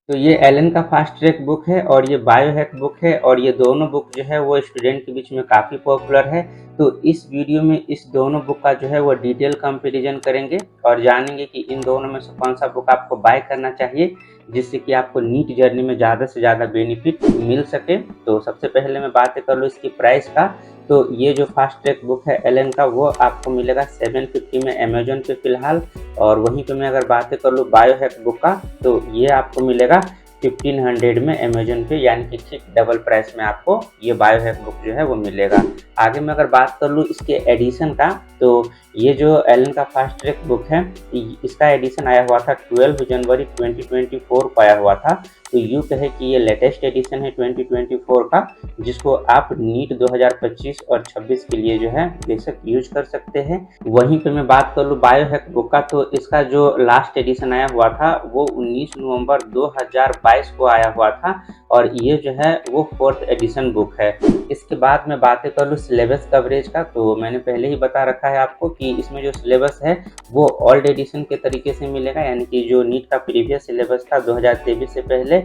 तो ये एलन का फास्ट ट्रैक बुक है और ये बायोहैक बुक है और ये दोनों बुक जो है वो स्टूडेंट के बीच में काफ़ी पॉपुलर है। तो इस वीडियो में इस दोनों बुक का जो है वो डिटेल कंपैरिजन करेंगे और जानेंगे कि इन दोनों में से कौन-सा बुक आपको बाय करना चाहिए, जिससे कि आपको नीट जर्नी में ज़्यादा से ज़्यादा बेनिफिट मिल सके। तो सबसे पहले मैं बातें कर लूँ इसकी प्राइस का। तो ये जो फास्ट ट्रैक बुक है एलन का वो आपको मिलेगा 750 में अमेज़न पे फ़िलहाल। और वहीं पे मैं अगर बातें कर लूँ बायोहैक बुक का, तो ये आपको मिलेगा 1500 में अमेज़न पे, यानी कि ठीक डबल प्राइस में आपको ये बायोहैक बुक जो है वो मिलेगा। आगे मैं अगर बात कर लूँ इसके एडिशन का, तो ये जो एलन का फास्ट ट्रैक बुक है इसका एडिशन आया हुआ था 12 जनवरी 2024 को आया हुआ था। तो यूँ कहे कि ये लेटेस्ट एडिशन है 2024 का, जिसको आप नीट 2025 और 26 के लिए जो है बेशक यूज कर सकते हैं। वहीं पे मैं बात कर लूँ बायोहैक बुक का, तो इसका जो लास्ट एडिशन आया हुआ था वो 19 नवंबर 2022 को आया हुआ था और ये जो है वो 4th एडिशन बुक है। इसके बाद मैं बातें कर लूँ सिलेबस कवरेज का, तो मैंने पहले ही बता रखा है आपको कि इसमें जो सिलेबस है वो ओल्ड एडिशन के तरीके से मिलेगा, यानी कि जो नीट का प्रीवियस सिलेबस था 2023 से पहले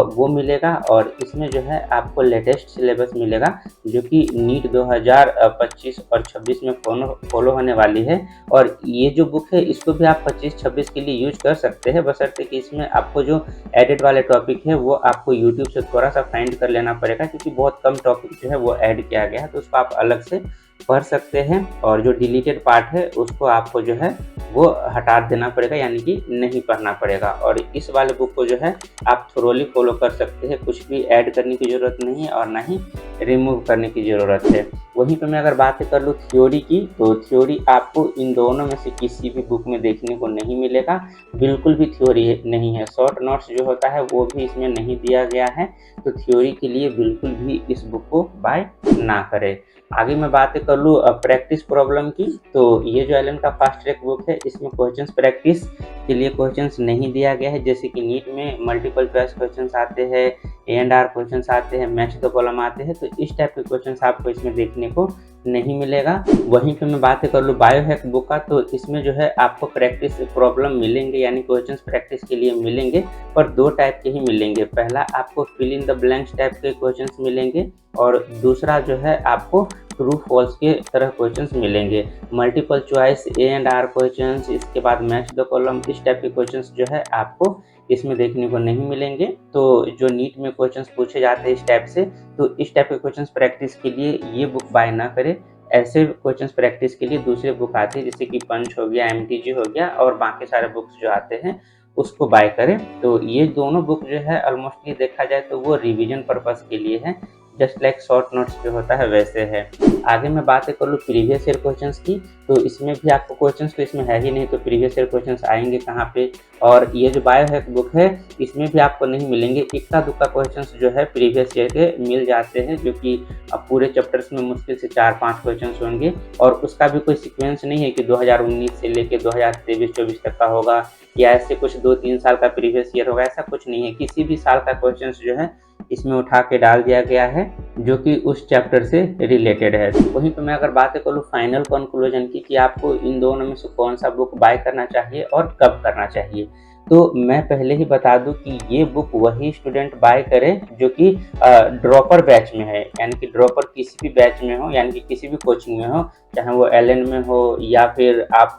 वो मिलेगा। और इसमें जो है आपको लेटेस्ट सिलेबस मिलेगा जो कि नीट 2025 और 26 में फॉलो होने वाली है। और ये जो बुक है इसको भी आप 25-26 के लिए यूज कर सकते हैं, बशर्ते कि इसमें आपको जो एडेड वाले टॉपिक है वो आपको यूट्यूब से थोड़ा सा फाइंड कर लेना पड़ेगा, क्योंकि बहुत कम टॉपिक जो है वो ऐड किया गया है, तो उसको आप अलग से पढ़ सकते हैं। और जो डिलीटेड पार्ट है उसको आपको जो है वो हटा देना पड़ेगा, यानी कि नहीं पढ़ना पड़ेगा। और इस वाले बुक को जो है आप थोरोली फॉलो कर सकते हैं, कुछ भी ऐड करने की ज़रूरत नहीं है और ना ही रिमूव करने की ज़रूरत है। वहीं पे मैं अगर बात कर लूँ थ्योरी की, तो थ्योरी आपको इन दोनों में से किसी भी बुक में देखने को नहीं मिलेगा, बिल्कुल भी थ्योरी नहीं है। शॉर्ट नोट्स जो होता है वो भी इसमें नहीं दिया गया है, तो थ्योरी के लिए बिल्कुल भी इस बुक को बाय ना करें। आगे मैं बातें कर लूँ प्रैक्टिस प्रॉब्लम की, तो ये जो एलन का फास्ट ट्रैक बुक है इसमें क्वेश्चंस प्रैक्टिस के लिए क्वेश्चंस नहीं दिया गया है। जैसे कि नीट में मल्टीपल चॉइस क्वेश्चंस आते हैं, ए&आर क्वेश्चंस आते हैं, मैच द कॉलम आते हैं, तो इस टाइप के क्वेश्चंस आपको इसमें देखने को नहीं मिलेगा। वहीं पे मैं बातें कर लूँ बायोहैक बुक का, तो इसमें जो है आपको प्रैक्टिस प्रॉब्लम मिलेंगे, यानी क्वेश्चंस प्रैक्टिस के लिए मिलेंगे, पर दो टाइप के ही मिलेंगे। पहला आपको fill in the blanks type के क्वेश्चंस मिलेंगे और दूसरा जो है आपको ट्रू फॉल्स के तरह क्वेश्चंस मिलेंगे। मल्टीपल चॉइस, ए&आर क्वेश्चंस, इसके बाद मैच द कॉलम, इस टाइप के क्वेश्चंस जो है आपको इसमें देखने को नहीं मिलेंगे। तो जो नीट में क्वेश्चंस पूछे जाते हैं इस टाइप से, तो इस टाइप के क्वेश्चंस प्रैक्टिस के लिए ये बुक बाय ना करें। ऐसे क्वेश्चंस प्रैक्टिस के लिए दूसरे बुक आते हैं, जैसे कि पंच हो गया, एमटीजी हो गया और बाकी सारे बुक्स जो आते हैं उसको बाय करें। तो ये दोनों बुक जो है ऑलमोस्टली देखा जाए तो वो रिवीजन पर्पस के लिए है, जस्ट लाइक शॉर्ट नोट्स जो होता है वैसे है। आगे मैं बातें कर लूँ प्रीवियस ईयर क्वेश्चंस की, तो इसमें भी आपको क्वेश्चंस तो इसमें है ही नहीं, तो प्रीवियस ईयर क्वेश्चंस आएंगे कहाँ पे। और ये जो बायोहैक बुक है इसमें भी आपको नहीं मिलेंगे। इक्का दुक्का क्वेश्चंस जो है प्रीवियस ईयर के मिल जाते हैं, जो कि अब पूरे चैप्टर्स में मुश्किल से 4-5 क्वेश्चंस होंगे। और उसका भी कोई सीक्वेंस नहीं है कि 2019 से लेके 2023-24 तक का होगा, या ऐसे कुछ 2-3 साल का प्रीवियस ईयर होगा, ऐसा कुछ नहीं है। किसी भी साल का क्वेश्चंस जो है इसमें उठा के डाल दिया गया है, जो कि उस चैप्टर से रिलेटेड है। वहीं पे मैं अगर बातें करूँ फाइनल कंक्लूजन की कि आपको इन दोनों में से कौन सा बुक बाय करना चाहिए और कब करना चाहिए, तो मैं पहले ही बता दूं कि ये बुक वही स्टूडेंट बाय करे जो कि ड्रॉपर बैच में है, यानी कि ड्रॉपर किसी भी बैच में हो, यानी कि किसी भी कोचिंग में हो, चाहे वो एलएन में हो या फिर आप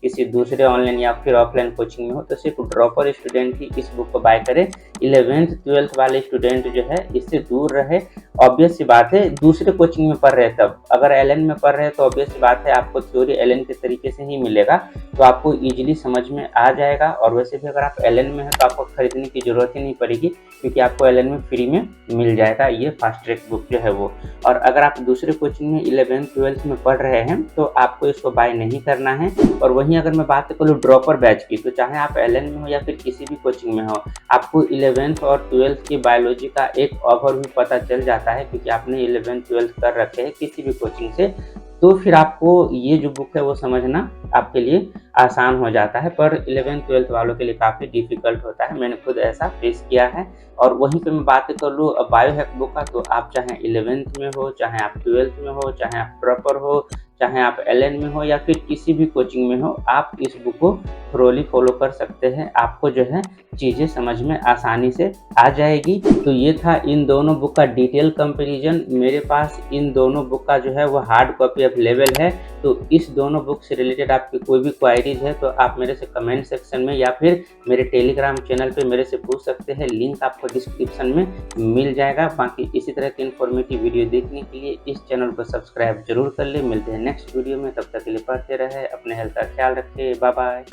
किसी दूसरे ऑनलाइन या फिर ऑफलाइन कोचिंग में हो, तो सिर्फ ड्रॉपर स्टूडेंट ही इस बुक को बाय करें। 11th-12th वाले स्टूडेंट जो है इससे दूर रहे। ऑब्वियस सी बात है, दूसरे कोचिंग में पढ़ रहे तब, अगर एलएन में पढ़ रहे तो ऑब्वियस सी बात है आपको थ्योरी एलएन के तरीके से ही मिलेगा, तो आपको ईजिली समझ में आ जाएगा। और वैसे भी अगर आप एलएन में हैं तो आपको खरीदने की ज़रूरत ही नहीं पड़ेगी, क्योंकि आपको एलएन में फ्री में मिल जाएगा ये फास्ट ट्रैक बुक जो है वो। और अगर आप दूसरे कोचिंग में 11th-12th में पढ़ रहे हैं तो आपको इसको बाय नहीं करना है। और वहीं अगर मैं बात करूँ ड्रॉपर बैच की, तो चाहे आप एलएन में हो या फिर किसी भी कोचिंग में हो, आपको 11th और 12th की बायोलॉजी का एक ओवरव्यू पता चल जाता है, क्योंकि आपने 11th-12th कर रखे हैं किसी भी कोचिंग से, तो फिर आपको ये जो बुक है वो समझना आपके लिए आसान हो जाता है। पर 11th-12th वालों के लिए काफ़ी डिफ़िकल्ट होता है, मैंने खुद ऐसा फेस किया है। और वहीं पे मैं बात कर लूँ बायोहैक बुक का, तो आप चाहे 11th में हो, चाहे आप 12th में हो, चाहे आप ड्रॉपर हो, चाहे आप एलएन में हो या फिर किसी भी कोचिंग में हो, आप इस बुक को थोरोली फॉलो कर सकते हैं। आपको जो है चीज़ें समझ में आसानी से आ जाएगी। तो ये था इन दोनों बुक का डिटेल कंपैरिजन। मेरे पास इन दोनों बुक का जो है वो हार्ड कॉपी अवेलेबल है। तो इस दोनों बुक से रिलेटेड आपकी कोई भी क्वायरीज है तो आप मेरे से कमेंट सेक्शन में या फिर मेरे टेलीग्राम चैनल पे मेरे से पूछ सकते हैं। लिंक आपको डिस्क्रिप्शन में मिल जाएगा। बाकी इसी तरह की इन्फॉर्मेटिव वीडियो देखने के लिए इस चैनल को सब्सक्राइब जरूर कर ले। मिलते हैं नेक्स्ट वीडियो में, तब तक के लिए पढ़ते रहे, अपने हेल्थ का ख्याल रखिए। Bye bye.